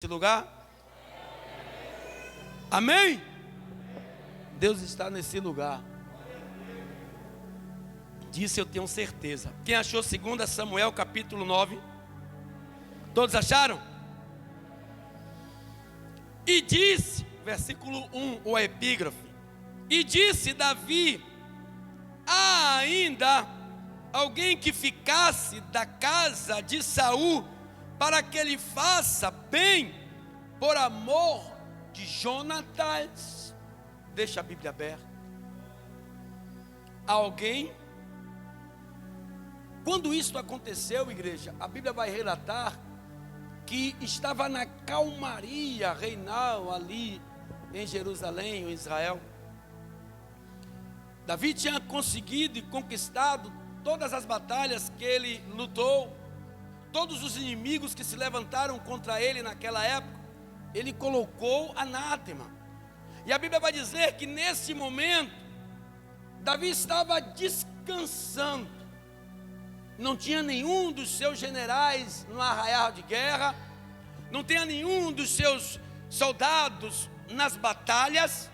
Nesse lugar? Amém? Deus está nesse lugar. Disso eu tenho certeza. Quem achou 2 Samuel capítulo 9? Todos acharam? E disse, versículo 1, o epígrafe. E disse Davi: há ainda alguém que ficasse da casa de Saul, para que ele faça bem por amor de Jonatas. Deixa a Bíblia aberta. Alguém. Quando isso aconteceu, igreja, a Bíblia vai relatar que estava na calmaria reinal ali em Jerusalém, em Israel. Davi tinha conseguido e conquistado todas as batalhas que ele lutou. Todos os inimigos que se levantaram contra ele naquela época, ele colocou anátema. E a Bíblia vai dizer que nesse momento, Davi estava descansando. Não tinha nenhum dos seus generais no arraial de guerra, não tinha nenhum dos seus soldados nas batalhas.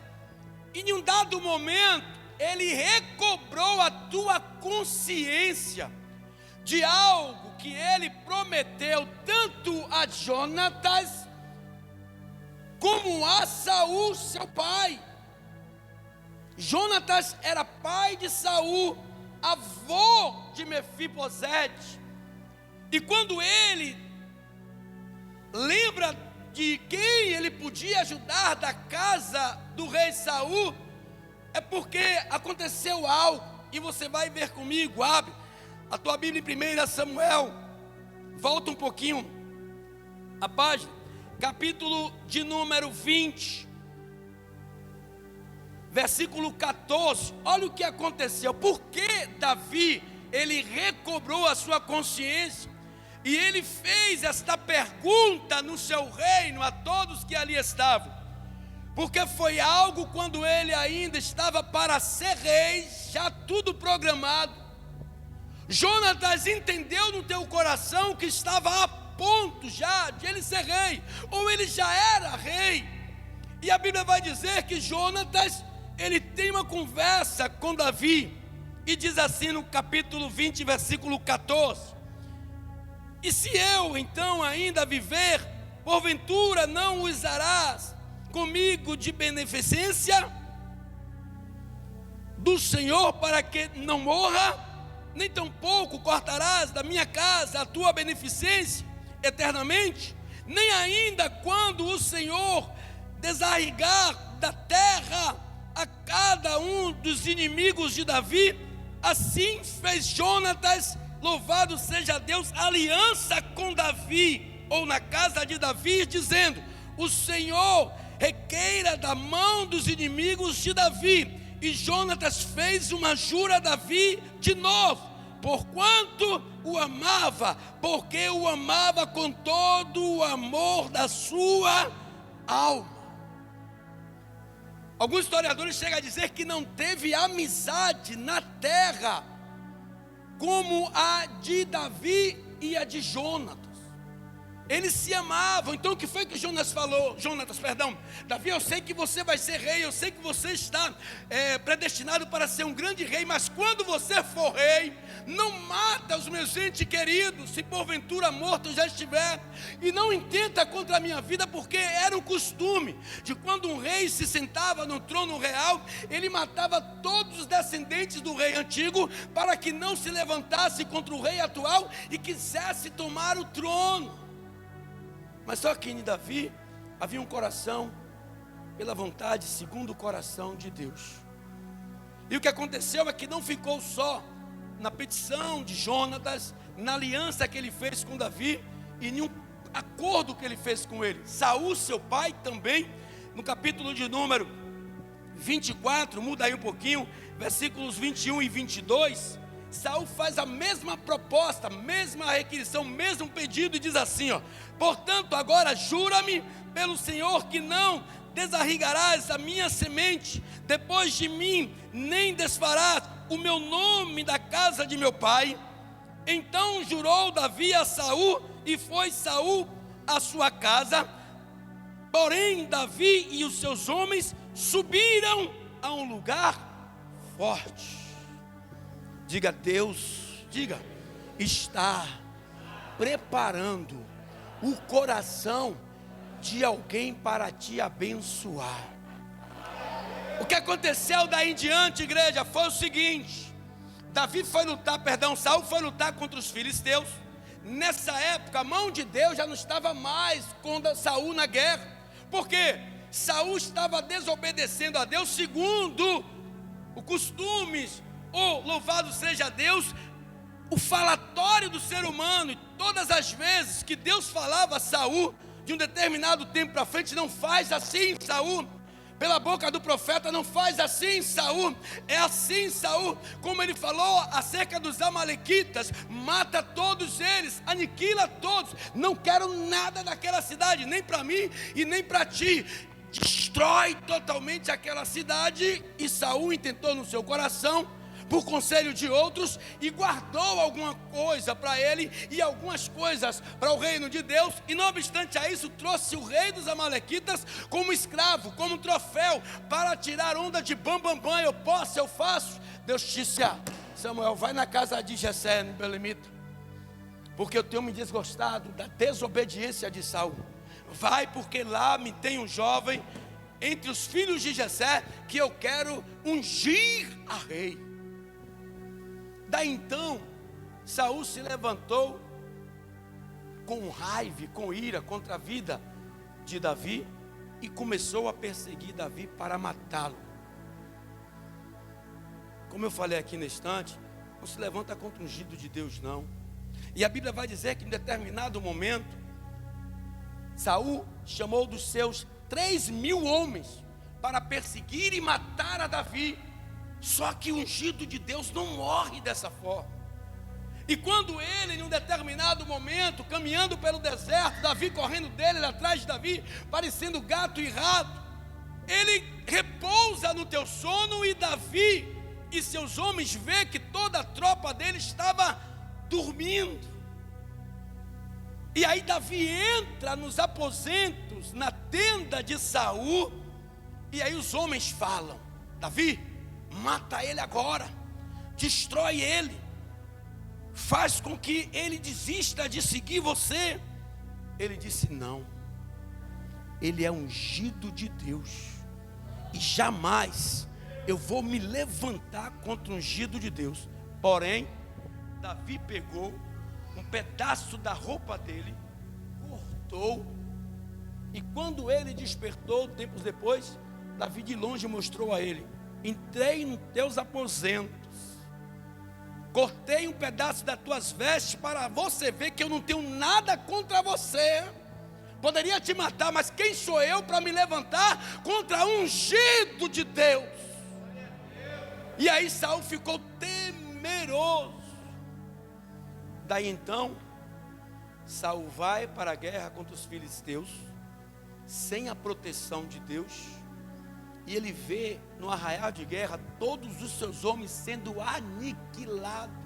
E em um dado momento, ele recobrou a tua consciência de algo que ele prometeu tanto a Jonatas como a Saul, seu pai. Jonatas era pai de Saul, avô de Mefibosete. E quando ele lembra de quem ele podia ajudar da casa do rei Saul, é porque aconteceu algo. E você vai ver comigo, abre a tua Bíblia em 1 Samuel, volta um pouquinho a página, capítulo de número 20, versículo 14. Olha o que aconteceu. Porque Davi, ele recobrou a sua consciência, e ele fez esta pergunta no seu reino a todos que ali estavam, porque foi algo quando ele ainda estava para ser rei, já tudo programado. Jonatas entendeu no teu coração que estava a ponto já de ele ser rei, ou ele já era rei. E a Bíblia vai dizer que Jonatas, ele tem uma conversa com Davi, e diz assim no capítulo 20, versículo 14: e se eu então ainda viver, porventura não usarás comigo de beneficência do Senhor, para que não morra? Nem tampouco cortarás da minha casa a tua beneficência eternamente? Nem ainda quando o Senhor desarraigar da terra a cada um dos inimigos de Davi? Assim fez Jonatas, louvado seja Deus, aliança com Davi, ou na casa de Davi, dizendo: o Senhor requeira da mão dos inimigos de Davi. E Jonatas fez uma jura a Davi de novo, porquanto o amava, porque o amava com todo o amor da sua alma. Alguns historiadores chegam a dizer que não teve amizade na terra como a de Davi e a de Jonatas. Eles se amavam. Então o que foi que Jonatas falou? Davi, eu sei que você vai ser rei, eu sei que você está predestinado para ser um grande rei, mas quando você for rei, não mata os meus entes queridos, se porventura morto eu já estiver, e não intenta contra a minha vida, porque era um costume de quando um rei se sentava no trono real, ele matava todos os descendentes do rei antigo, para que não se levantasse contra o rei atual e quisesse tomar o trono. Mas só que em Davi havia um coração pela vontade segundo o coração de Deus. E o que aconteceu é que não ficou só na petição de Jonatas, na aliança que ele fez com Davi, e em um acordo que ele fez com ele. Saul, seu pai, também, no capítulo de número 24, muda aí um pouquinho, versículos 21 e 22, Saul faz a mesma proposta, mesma requisição, mesmo pedido, e diz assim, portanto agora jura-me pelo Senhor que não desarrigarás a minha semente depois de mim, nem desfarás o meu nome da casa de meu pai. Então jurou Davi a Saul, e foi Saul à sua casa, Porém, Davi e os seus homens subiram a um lugar forte. Diga, Deus, diga, está preparando o coração de alguém para te abençoar. O que aconteceu daí em diante, igreja, foi o seguinte: Saul foi lutar contra os filisteus. Nessa época, a mão de Deus já não estava mais contra Saul na guerra. Por quê? Saul estava desobedecendo a Deus segundo o costume, ou louvado seja Deus, o falatório do ser humano. E todas as vezes que Deus falava a Saul, de um determinado tempo para frente: não faz assim, Saul. Pela boca do profeta: não faz assim, Saul. É assim, Saul, como ele falou acerca dos amalequitas: mata todos eles, aniquila todos, não quero nada daquela cidade, nem para mim e nem para ti. Destrói totalmente aquela cidade. E Saul intentou no seu coração, por conselho de outros, e guardou alguma coisa para ele e algumas coisas para o reino de Deus. E não obstante a isso, trouxe o rei dos amalequitas como escravo, como troféu, para tirar onda de bam, eu posso, eu faço. Deus disse: Samuel, vai na casa de Jessé, no Belemita, porque eu tenho me desgostado da desobediência de Saul. Vai, porque lá me tem um jovem entre os filhos de Jessé que eu quero ungir a rei. Daí então, Saul se levantou com raiva, com ira contra a vida de Davi, e começou a perseguir Davi para matá-lo. Como eu falei aqui na estante, não se levanta contra o ungido de Deus, não. E a Bíblia vai dizer que em determinado momento, Saul chamou dos seus 3.000 homens para perseguir e matar a Davi. Só que o ungido de Deus não morre dessa forma. E quando ele, em um determinado momento, caminhando pelo deserto, Davi correndo dele, ele atrás de Davi, parecendo gato e rato, ele repousa no teu sono, e Davi e seus homens vê que toda a tropa dele estava dormindo. E aí Davi entra nos aposentos, na tenda de Saul, e aí os homens falam: Davi, mata ele agora, destrói ele, faz com que ele desista de seguir você. Ele disse: não, ele é ungido de Deus, e jamais eu vou me levantar contra o ungido de Deus. Porém, Davi pegou um pedaço da roupa dele, cortou, e quando ele despertou, tempos depois, Davi de longe mostrou a ele: entrei nos teus aposentos, cortei um pedaço das tuas vestes para você ver que eu não tenho nada contra você. Poderia te matar, mas quem sou eu para me levantar contra o ungido de Deus? E aí Saul ficou temeroso. Daí então, Saul vai para a guerra contra os filisteus, sem a proteção de Deus. E ele vê no arraial de guerra todos os seus homens sendo aniquilados.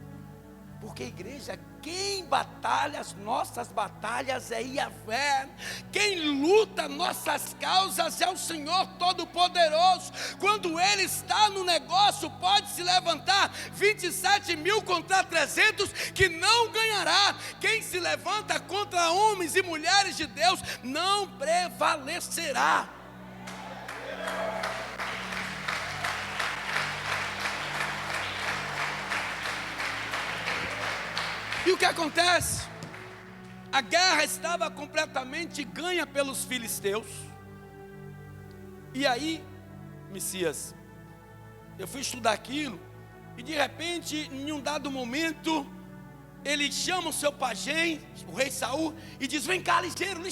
Porque, igreja, quem batalha as nossas batalhas é Yahvé. Quem luta nossas causas é o Senhor Todo-Poderoso. Quando Ele está no negócio, pode se levantar 27.000 contra 300, que não ganhará. Quem se levanta contra homens e mulheres de Deus não prevalecerá. E o que acontece? A guerra estava completamente ganha pelos filisteus. E aí, Messias, eu fui estudar aquilo, e de repente, em um dado momento, ele chama o seu pajem, o rei Saul, e diz: vem cá, ligeiro,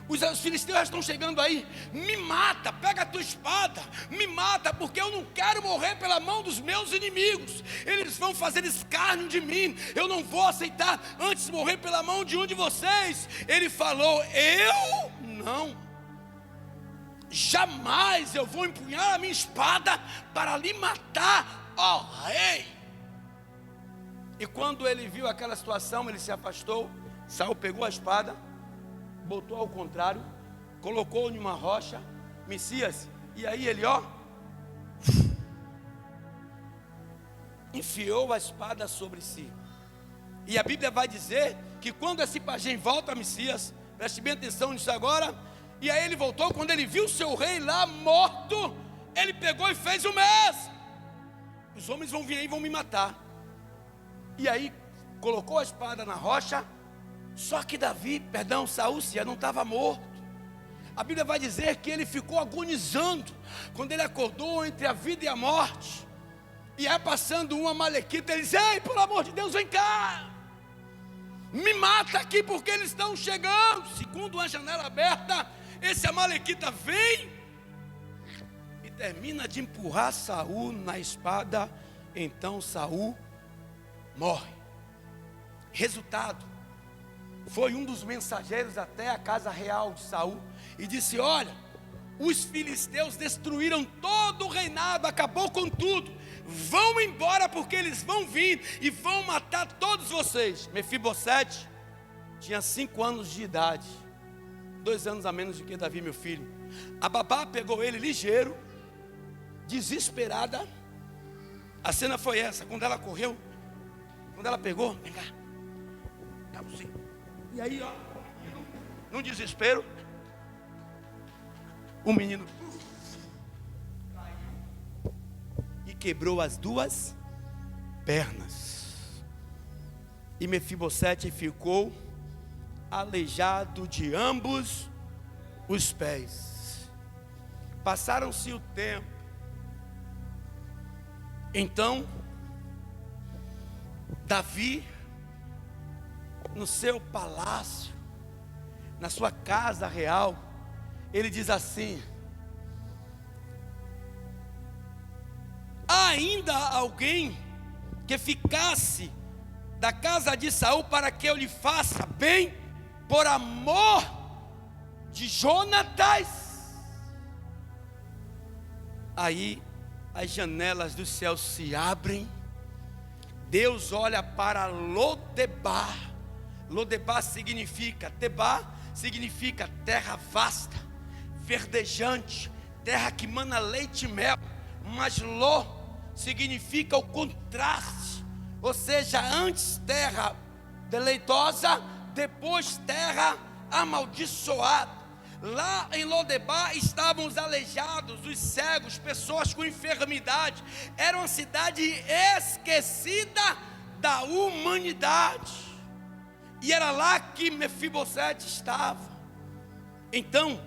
os filisteus já estão chegando aí, me mata, pega a tua espada, me mata, porque eu não quero morrer pela mão dos meus inimigos. Eles vão fazer escárnio de mim, eu não vou aceitar antes morrer pela mão de um de vocês. Ele falou: eu não, jamais eu vou empunhar a minha espada para lhe matar, ó rei. E quando ele viu aquela situação, ele se afastou. Saul pegou a espada, botou ao contrário colocou em uma rocha, Messias, e aí ele, enfiou a espada sobre si. E a Bíblia vai dizer que quando esse pajem volta a Messias, preste bem atenção nisso agora, e aí ele voltou, quando ele viu seu rei lá morto, ele pegou e fez o mesmo. Os homens vão vir aí e vão me matar. E aí colocou a espada na rocha. Só que Saul já não estava morto. A Bíblia vai dizer que ele ficou agonizando. Quando ele acordou entre a vida e a morte, e aí passando uma amalequita, ele disse: ei, pelo amor de Deus, vem cá, me mata aqui porque eles estão chegando. Segundo uma janela aberta, esse amalequita vem e termina de empurrar Saul na espada. Então Saul morre. Resultado, foi um dos mensageiros até a casa real de Saul e disse: olha, os filisteus destruíram todo o reinado, acabou com tudo, vão embora porque eles vão vir e vão matar todos vocês. Mefibosete tinha 5 anos de idade, 2 anos a menos do que Davi, meu filho. A babá pegou ele ligeiro, desesperada. A cena foi essa, quando ela correu, quando ela pegou, vem cá, dá você. E aí, num desespero, o menino caiu e quebrou as 2 pernas. E Mefibosete ficou aleijado de ambos os pés. Passaram-se o tempo. Então, Davi, no seu palácio, na sua casa real, ele diz assim: há ainda alguém que ficasse da casa de Saul para que eu lhe faça bem, por amor de Jonatas? Aí as janelas do céu se abrem, Deus olha para Lodebar. Lodebar significa, Tebá significa terra vasta, verdejante, terra que mana leite e mel. Mas Ló significa o contraste, ou seja, antes terra deleitosa, depois terra amaldiçoada. Lá em Lodebar estavam os aleijados, os cegos, pessoas com enfermidade. Era uma cidade esquecida da humanidade. E era lá que Mefibosete estava. Então,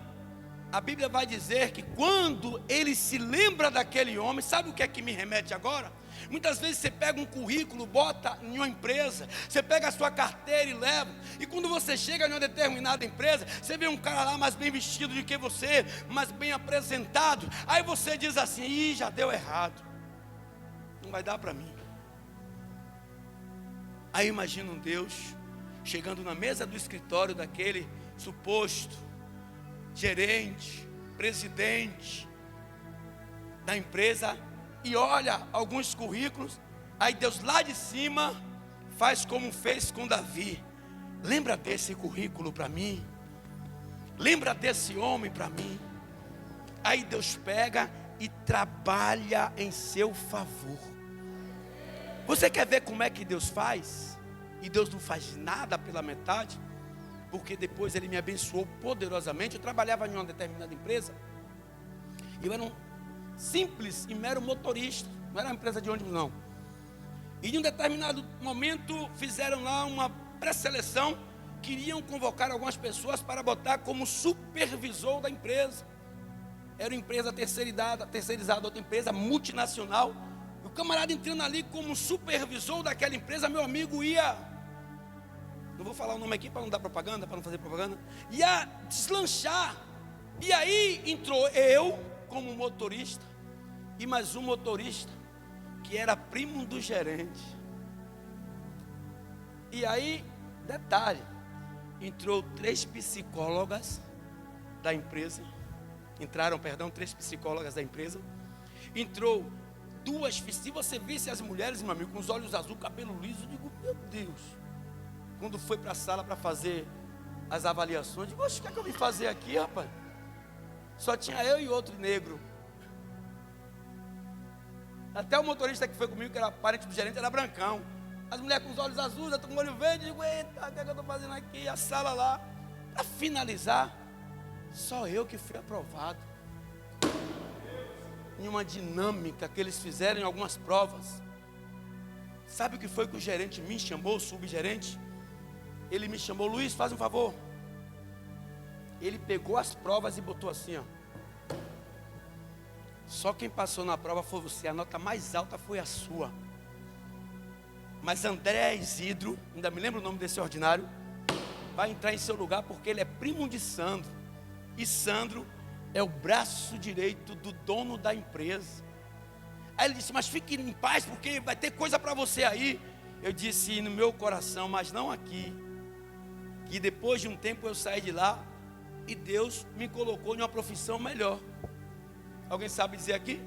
a Bíblia vai dizer que quando ele se lembra daquele homem, sabe o que é que me remete agora? Muitas vezes você pega um currículo, bota em uma empresa, você pega a sua carteira e leva, e quando você chega em uma determinada empresa, você vê um cara lá mais bem vestido do que você, mais bem apresentado, aí você diz assim: ih, já deu errado, não vai dar para mim. Aí imagina um Deus chegando na mesa do escritório daquele suposto gerente, presidente da empresa, e olha alguns currículos. Aí Deus lá de cima faz como fez com Davi: lembra desse currículo para mim, lembra desse homem para mim. Aí Deus pega e trabalha em seu favor. Você quer ver como é que Deus faz? E Deus não faz nada pela metade, porque depois Ele me abençoou poderosamente. Eu trabalhava em uma determinada empresa, eu era um simples e mero motorista, não era uma empresa de ônibus não. E em um determinado momento fizeram lá uma pré-seleção, queriam convocar algumas pessoas para botar como supervisor da empresa. Era uma empresa terceirizada, outra empresa multinacional. O camarada entrando ali como supervisor daquela empresa, meu amigo, ia, não vou falar o nome aqui para não dar propaganda, para não fazer propaganda, ia deslanchar. E aí entrou eu como motorista e mais um motorista que era primo do gerente. E aí, detalhe, entrou 3 psicólogas da empresa. Entraram, 3 psicólogas da empresa. Entrou 2, se você visse as mulheres, meu amigo, com os olhos azuis, cabelo liso, eu digo, meu Deus. Quando foi para a sala para fazer as avaliações, eu digo, o que é que eu vim fazer aqui, rapaz? Só tinha eu e outro negro. Até o motorista que foi comigo, que era parente do gerente, era brancão. As mulheres com os olhos azuis, eu tô com o olho verde. Eu digo, eita, o que é que eu estou fazendo aqui? A sala lá. Para finalizar, só eu que fui aprovado. Em uma dinâmica que eles fizeram em algumas provas. Sabe o que foi que o gerente me chamou, o subgerente? Ele me chamou, Luiz, faz um favor. Ele pegou as provas e botou assim, ó. Só quem passou na prova foi você, a nota mais alta foi a sua. Mas André Isidro, ainda me lembro o nome desse ordinário, vai entrar em seu lugar porque ele é primo de Sandro. E Sandro é o braço direito do dono da empresa. Aí ele disse, mas fique em paz porque vai ter coisa para você aí. Eu disse no meu coração, mas não aqui. Que depois de um tempo eu saí de lá e Deus me colocou em uma profissão melhor. Alguém sabe dizer aqui?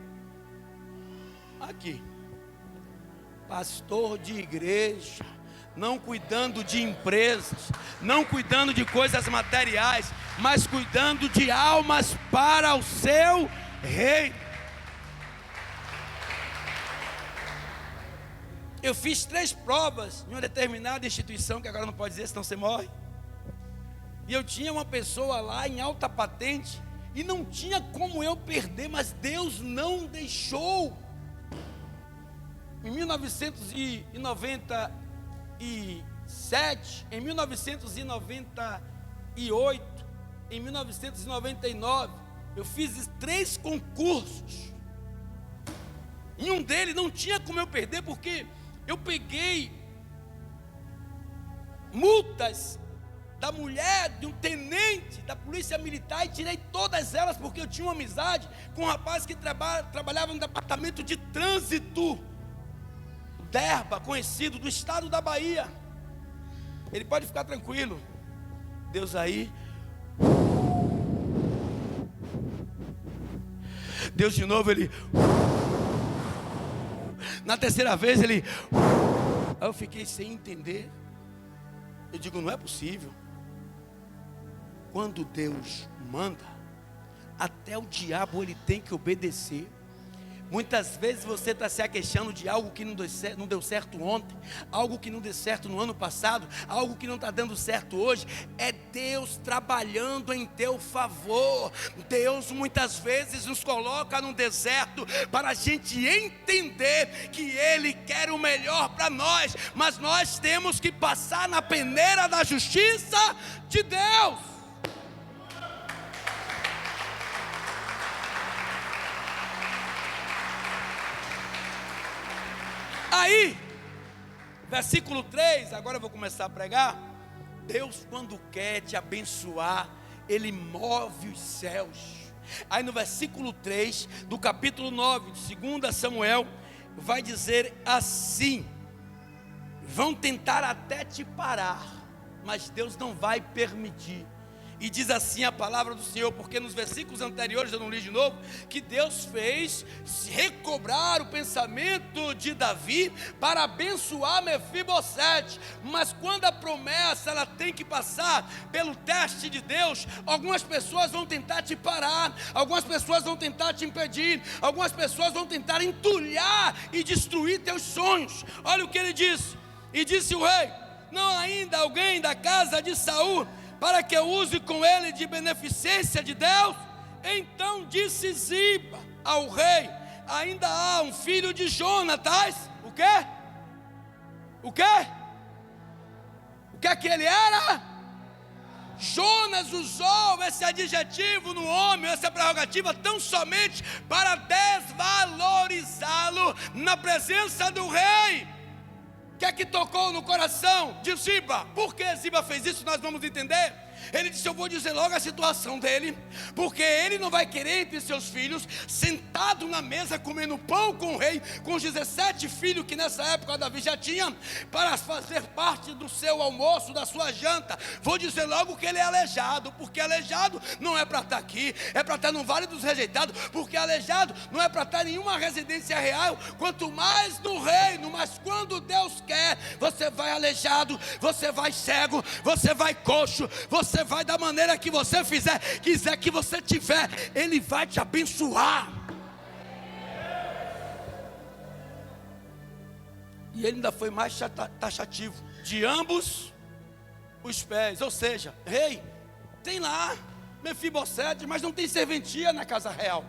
Aqui. Pastor de igreja, não cuidando de empresas, não cuidando de coisas materiais, mas cuidando de almas para o seu reino. Eu fiz 3 provas em uma determinada instituição, que agora não pode dizer, senão você morre. E eu tinha uma pessoa lá em alta patente, e não tinha como eu perder, mas Deus não deixou. Em 1997, em 1998, em 1999, eu fiz 3 concursos. Em um deles não tinha como eu perder, porque eu peguei multas da mulher de um tenente da polícia militar e tirei todas elas, porque eu tinha uma amizade com um rapaz que trabalhava no departamento de trânsito, Derba, conhecido do estado da Bahia. Ele pode ficar tranquilo. Deus aí. Deus de novo, ele. Na terceira vez ele. Aí eu fiquei sem entender. Eu digo, não é possível. Quando Deus manda, até o diabo ele tem que obedecer. Muitas vezes você está se queixando de algo que não deu certo ontem, algo que não deu certo no ano passado, algo que não está dando certo hoje. É Deus trabalhando em teu favor. Deus muitas vezes nos coloca no deserto para a gente entender que Ele quer o melhor para nós, mas nós temos que passar na peneira da justiça de Deus. Aí, versículo 3, agora eu vou começar a pregar. Deus, quando quer te abençoar, Ele move os céus. Aí no versículo 3 do capítulo 9 de 2 Samuel, vai dizer assim: vão tentar até te parar, mas Deus não vai permitir. E diz assim a palavra do Senhor, porque nos versículos anteriores, eu não li de novo, que Deus fez recobrar o pensamento de Davi para abençoar Mefibosete. Mas quando a promessa ela tem que passar pelo teste de Deus, algumas pessoas vão tentar te parar, algumas pessoas vão tentar te impedir, algumas pessoas vão tentar entulhar e destruir teus sonhos. Olha o que ele disse. E disse o rei: não há ainda alguém da casa de Saul para que eu use com ele de beneficência de Deus? Então disse Ziba ao rei: ainda há um filho de Jonatas. O quê? O quê? O que é que ele era? Jonas usou esse adjetivo no homem, essa prerrogativa, tão somente para desvalorizá-lo na presença do rei. O que é que tocou no coração de Ziba? Por que Ziba fez isso? Nós vamos entender. Ele disse: eu vou dizer logo a situação dele, porque ele não vai querer entre seus filhos, sentado na mesa comendo pão com o rei, com os 17 filhos que nessa época Davi já tinha, para fazer parte do seu almoço, da sua janta. Vou dizer logo que ele é aleijado, porque aleijado não é para estar aqui, é para estar no Vale dos Rejeitados, porque aleijado não é para estar em nenhuma residência real, quanto mais no reino. Mas quando Deus quer, você vai aleijado, você vai cego, você vai coxo, você você vai da maneira que você quiser que você tiver, Ele vai te abençoar. E ele ainda foi mais taxativo: de ambos os pés. Ou seja, rei, tem lá Mefibosete, mas não tem serventia na casa real.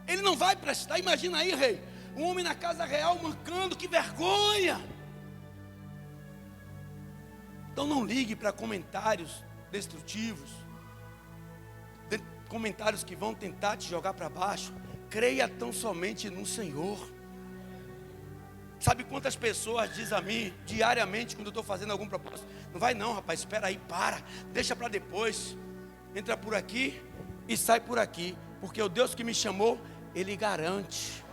Ele não vai prestar. Imagina aí, rei, um homem na casa real mancando, que vergonha. Então não ligue para comentários destrutivos, comentários que vão tentar te jogar para baixo. Creia tão somente no Senhor. Sabe quantas pessoas dizem a mim diariamente quando eu estou fazendo algum propósito: não vai não, rapaz, espera aí, deixa para depois, entra por aqui e sai por aqui, porque o Deus que me chamou, Ele garante.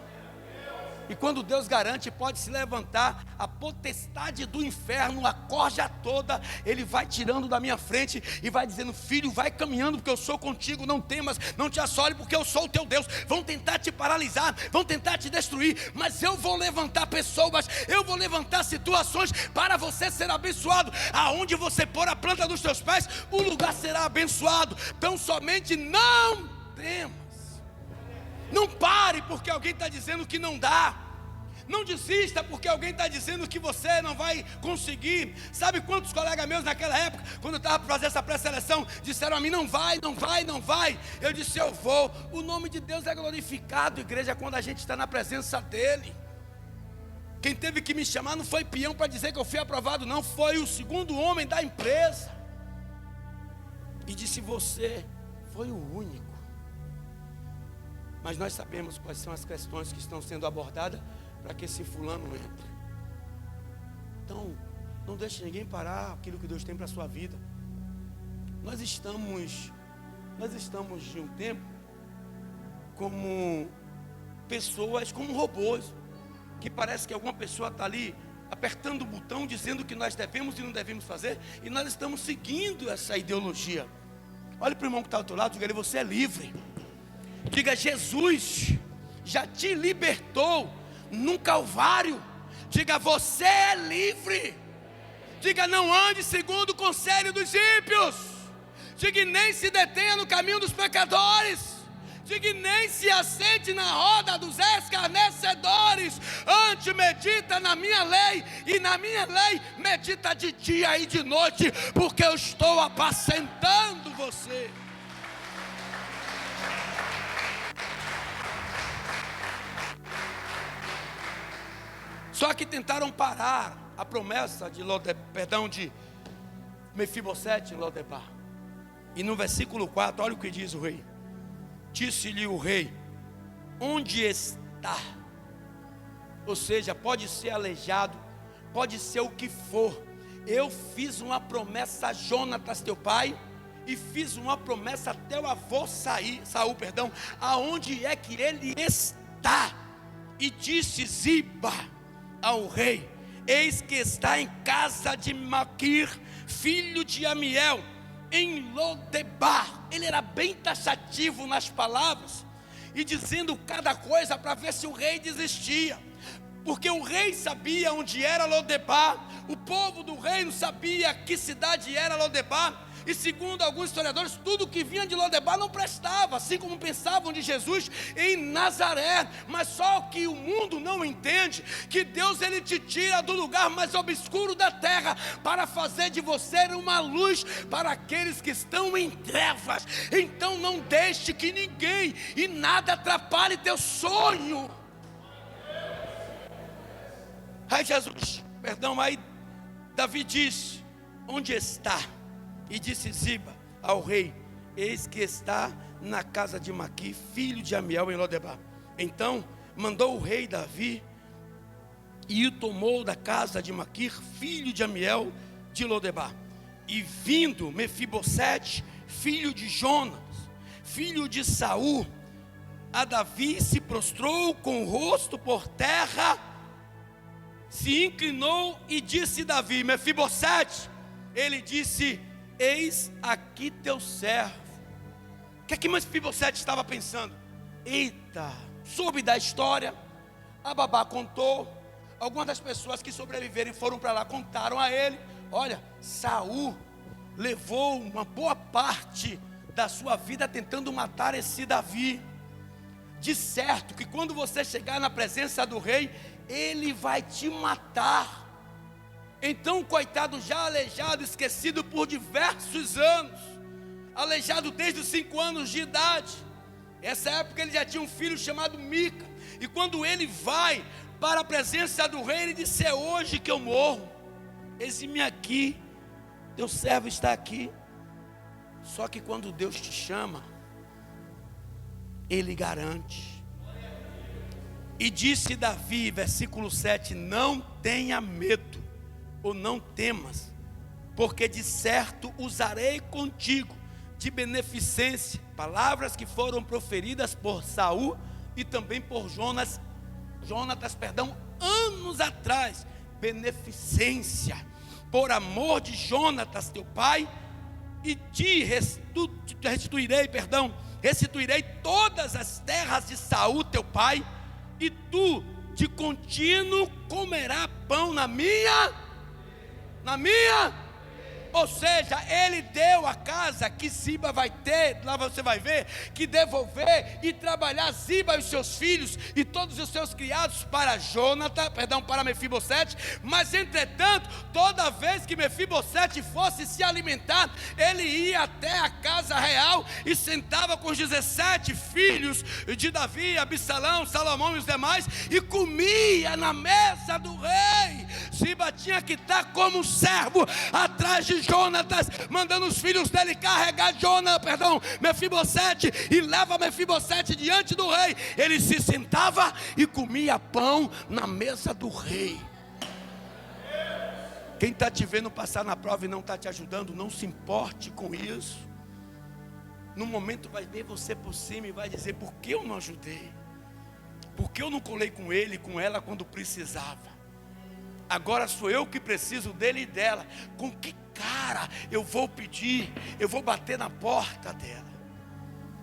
E quando Deus garante, pode se levantar a potestade do inferno, a corja toda, Ele vai tirando da minha frente e vai dizendo: filho, vai caminhando, porque eu sou contigo, não temas, não te assole, porque eu sou o teu Deus. Vão tentar te paralisar, vão tentar te destruir, mas eu vou levantar pessoas, eu vou levantar situações para você ser abençoado. Aonde você pôr a planta dos teus pés, o lugar será abençoado. Então somente não temas. Não pare porque alguém está dizendo que não dá. Não desista porque alguém está dizendo que você não vai conseguir. Sabe quantos colegas meus naquela época, quando eu estava para fazer essa pré-seleção, disseram a mim: não vai, não vai, não vai. Eu disse: eu vou. O nome de Deus é glorificado, igreja, quando a gente está na presença dEle. Quem teve que me chamar não foi peão para dizer que eu fui aprovado, não. Foi o segundo homem da empresa. E disse: você foi o único. Mas nós sabemos quais são as questões que estão sendo abordadas para que esse fulano entre. Então, não deixe ninguém parar aquilo que Deus tem para a sua vida. Nós estamos de um tempo como pessoas, como robôs, que parece que alguma pessoa está ali apertando o botão, dizendo o que nós devemos e não devemos fazer, e nós estamos seguindo essa ideologia. Olhe para o irmão que está ao teu lado, diga: você é livre. Diga: Jesus já te libertou num Calvário. Diga: você é livre. Diga: não ande segundo o conselho dos ímpios. Diga: nem se detenha no caminho dos pecadores. Diga: nem se assente na roda dos escarnecedores. Antes medita na minha lei, e na minha lei medita de dia e de noite, porque eu estou apacentando você. Só que tentaram parar a promessa de Mefibosete em Lodebar. E no versículo 4, olha o que diz o rei: disse-lhe o rei: onde está? Ou seja, pode ser aleijado, pode ser o que for. Eu fiz uma promessa a Jonatas teu pai, e fiz uma promessa a teu avô Saul, aonde é que ele está? E disse Ziba ao rei: eis que está em casa de Maquir, filho de Amiel, em Lodebar. Ele era bem taxativo nas palavras, e dizendo cada coisa para ver se o rei desistia, porque o rei sabia onde era Lodebar, o povo do reino sabia que cidade era Lodebar. E segundo alguns historiadores, tudo que vinha de Lodebar não prestava, assim como pensavam de Jesus em Nazaré. Mas só que o mundo não entende que Deus, Ele te tira do lugar mais obscuro da terra para fazer de você uma luz para aqueles que estão em trevas. Então não deixe que ninguém e nada atrapalhe teu sonho. Aí aí Davi diz: onde está? E disse Ziba ao rei: eis que está na casa de Maqui, filho de Amiel, em Lodebar. Então mandou o rei Davi, e o tomou da casa de Maquir, filho de Amiel, de Lodebar. E vindo Mefibosete, filho de Jonas, filho de Saul, a Davi se prostrou com o rosto por terra, se inclinou e disse Davi: Mefibosete. Ele disse: eis aqui teu servo. O que é que Mefibosete estava pensando? Eita, soube da história, a babá contou, algumas das pessoas que sobreviverem foram para lá, contaram a ele: olha, Saul levou uma boa parte da sua vida tentando matar esse Davi. De certo que quando você chegar na presença do rei, ele vai te matar. Então o coitado já aleijado, esquecido por diversos anos, aleijado desde os 5 anos de idade. Essa época ele já tinha um filho chamado Mica. E quando ele vai para a presença do rei, ele disse: é hoje que eu morro. Eis-me aqui, teu servo está aqui. Só que quando Deus te chama, Ele garante. E disse Davi, versículo 7: não tenha medo, ou não temas, porque de certo usarei contigo de beneficência. Palavras que foram proferidas por Saul e também por Jonatas, anos atrás. Beneficência, por amor de Jonatas teu pai, e restituirei todas as terras de Saul teu pai, e tu de contínuo comerás pão na minha. Ou seja, ele deu a casa que Ziba vai ter, lá você vai ver, que devolver e trabalhar Ziba e os seus filhos e todos os seus criados para para Mefibosete. Mas entretanto, toda vez que Mefibosete fosse se alimentar, ele ia até a casa real e sentava com os 17 filhos de Davi, Absalão, Salomão e os demais, e comia na mesa do rei. Ziba tinha que estar como servo atrás de Jonatas, mandando os filhos dele carregar Mefibosete, e leva Mefibosete diante do rei. Ele se sentava e comia pão na mesa do rei. Quem está te vendo passar na prova e não está te ajudando, não se importe com isso. No momento vai ver você por cima e vai dizer: por que eu não ajudei? Por que eu não colei com ele e com ela quando precisava? Agora sou eu que preciso dele e dela. Com que cara eu vou pedir? Eu vou bater na porta dela.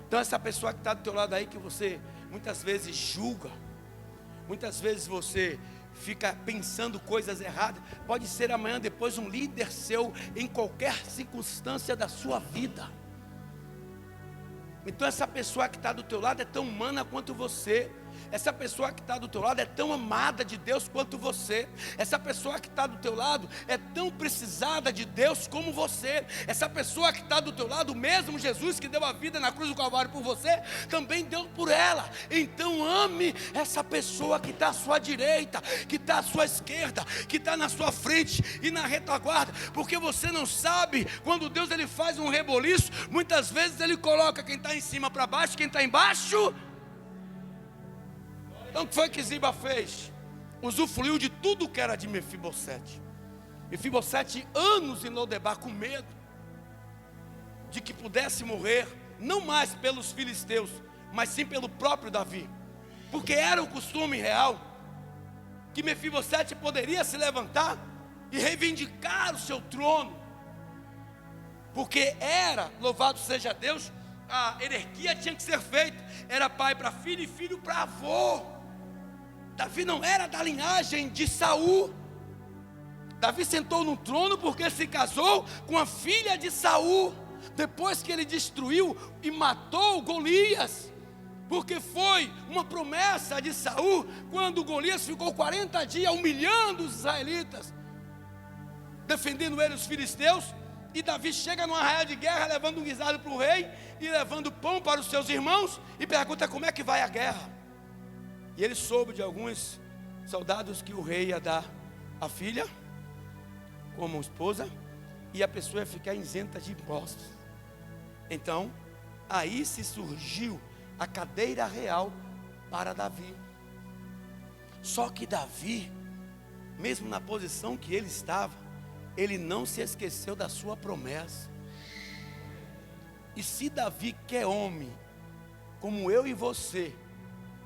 Então essa pessoa que está do teu lado aí, que você muitas vezes julga, muitas vezes você fica pensando coisas erradas, pode ser amanhã depois um líder seu em qualquer circunstância da sua vida. Então essa pessoa que está do teu lado é tão humana quanto você. Essa pessoa que está do teu lado é tão amada de Deus quanto você. Essa pessoa que está do teu lado é tão precisada de Deus como você. Essa pessoa que está do teu lado, o mesmo Jesus que deu a vida na cruz do Calvário por você, também deu por ela. Então ame essa pessoa que está à sua direita, que está à sua esquerda, que está na sua frente e na retaguarda, porque você não sabe, quando Deus ele faz um reboliço, muitas vezes ele coloca quem está em cima para baixo, quem está embaixo. Então o que foi que Ziba fez? Usufruiu de tudo que era de Mefibosete. Mefibosete, anos em Lodebar, com medo de que pudesse morrer, não mais pelos filisteus, mas sim pelo próprio Davi, porque era o costume real que Mefibosete poderia se levantar e reivindicar o seu trono, porque era, louvado seja Deus, a hierarquia tinha que ser feita, era pai para filho e filho para avô. Davi não era da linhagem de Saul. Davi sentou no trono porque se casou com a filha de Saul, depois que ele destruiu e matou Golias, porque foi uma promessa de Saul, quando Golias ficou 40 dias humilhando os israelitas, defendendo ele os filisteus. E Davi chega numa arraia de guerra, levando um guisado para o rei e levando pão para os seus irmãos, e pergunta como é que vai a guerra. E ele soube de alguns soldados que o rei ia dar a filha como esposa, e a pessoa ia ficar isenta de impostos. Então aí se surgiu a cadeira real para Davi. Só que Davi, mesmo na posição que ele estava, ele não se esqueceu da sua promessa. E se Davi, que é homem, como eu e você,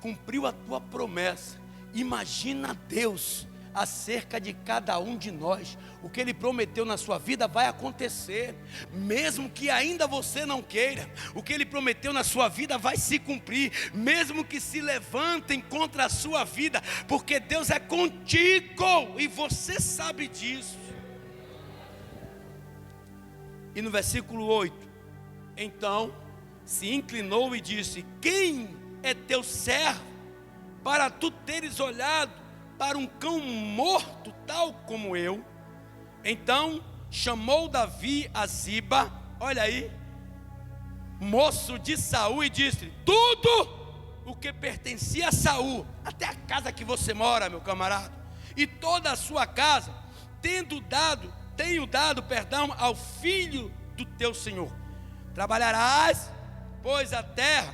cumpriu a tua promessa, imagina Deus acerca de cada um de nós. O que Ele prometeu na sua vida vai acontecer, mesmo que ainda você não queira. O que Ele prometeu na sua vida vai se cumprir, mesmo que se levantem contra a sua vida, porque Deus é contigo, e você sabe disso. E no versículo 8, então se inclinou e disse: quem é teu servo, para tu teres olhado para um cão morto, tal como eu? Então chamou Davi a Ziba, olha aí, moço de Saul, e disse: tudo o que pertencia a Saul, até a casa que você mora, meu camarada, e toda a sua casa, tenho dado, ao filho do teu senhor. Trabalharás, pois, a terra,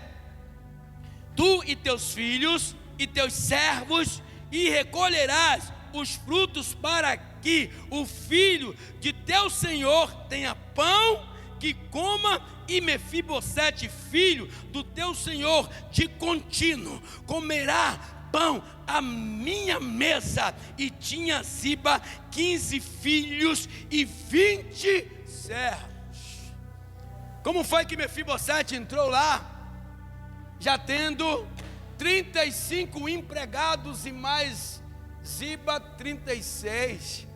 tu e teus filhos e teus servos, e recolherás os frutos, para que o filho de teu senhor tenha pão que coma, e Mefibosete, filho do teu senhor, de contínuo comerá pão à minha mesa. E tinha Ziba 15 filhos e 20 servos. Como foi que Mefibosete entrou lá, já tendo 35 empregados e mais Ziba 36?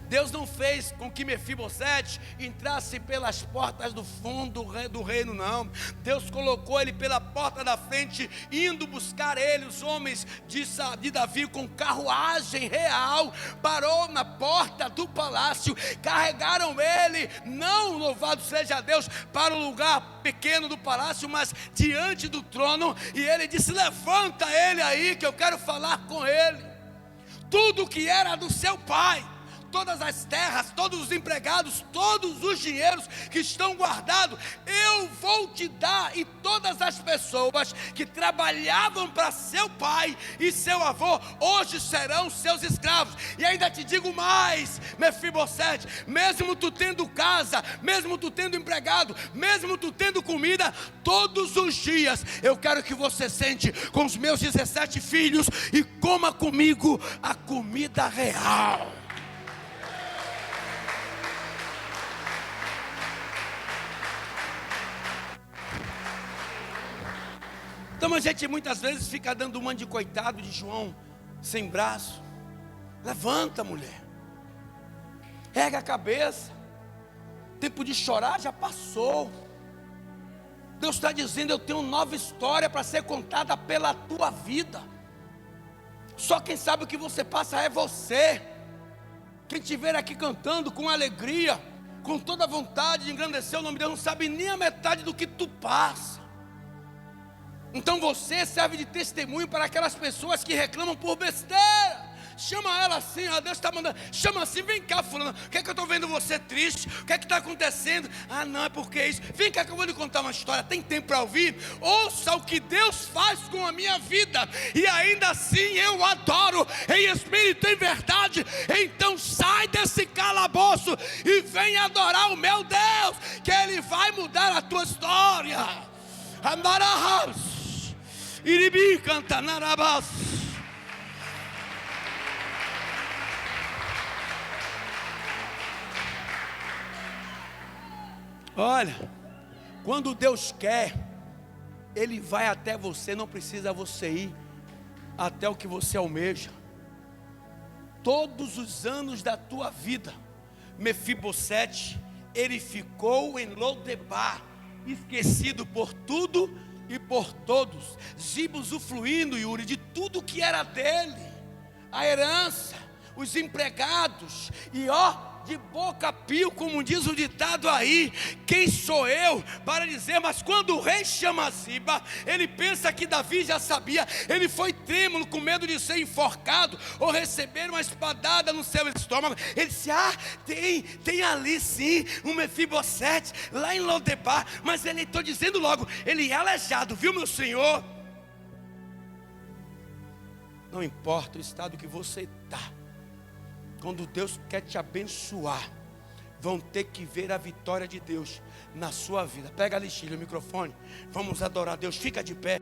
Deus não fez com que Mefibosete entrasse pelas portas do fundo do reino, não. Deus colocou ele pela porta da frente, indo buscar ele. Os homens de Davi com carruagem real, parou na porta do palácio, carregaram ele, não, louvado seja Deus, para o lugar pequeno do palácio, mas diante do trono. E ele disse: levanta ele aí, que eu quero falar com ele. Tudo que era do seu pai, todas as terras, todos os empregados, todos os dinheiros que estão guardados, eu vou te dar. E todas as pessoas que trabalhavam para seu pai e seu avô, hoje serão seus escravos. E ainda te digo mais, Mefibosete, mesmo tu tendo casa, mesmo tu tendo empregado, mesmo tu tendo comida, todos os dias eu quero que você sente com os meus 17 filhos e coma comigo a comida real. Então a gente muitas vezes fica dando uma de coitado de João sem braço. Levanta, mulher, erga a cabeça, tempo de chorar já passou. Deus está dizendo: eu tenho nova história para ser contada pela tua vida. Só quem sabe o que você passa é você. Quem te ver aqui cantando com alegria, com toda a vontade de engrandecer o nome de Deus, não sabe nem a metade do que tu passa. Então você serve de testemunho para aquelas pessoas que reclamam por besteira. Chama ela assim, ó, Deus está mandando. Chama assim: vem cá, fulano, o que é que eu estou vendo você triste? O que é que está acontecendo? Ah, não, é porque isso. Vem cá que eu vou lhe contar uma história. Tem tempo para ouvir? Ouça o que Deus faz com a minha vida, e ainda assim eu adoro em espírito e em verdade. Então sai desse calabouço e vem adorar o meu Deus, que Ele vai mudar a tua história. Andarahas Iribi canta narabas. Olha, quando Deus quer, Ele vai até você, não precisa você ir até o que você almeja. Todos os anos da tua vida, Mefibosete, ele ficou em Lodebar, esquecido por tudo e por todos. Ziba usufruindo, Yuri, de tudo que era dele, a herança, os empregados, e de boca pio, como diz o ditado aí. Quem sou eu para dizer? Mas quando o rei chama Ziba, ele pensa que Davi já sabia. Ele foi trêmulo, com medo de ser enforcado ou receber uma espadada no seu estômago. Ele disse: tem ali sim um Mefibosete lá em Lodebar. Mas ele, estou dizendo logo, ele é aleijado, viu, meu senhor? Não importa o estado que você está, quando Deus quer te abençoar, vão ter que ver a vitória de Deus na sua vida. Pega a listilha, o microfone, vamos adorar a Deus. Fica de pé.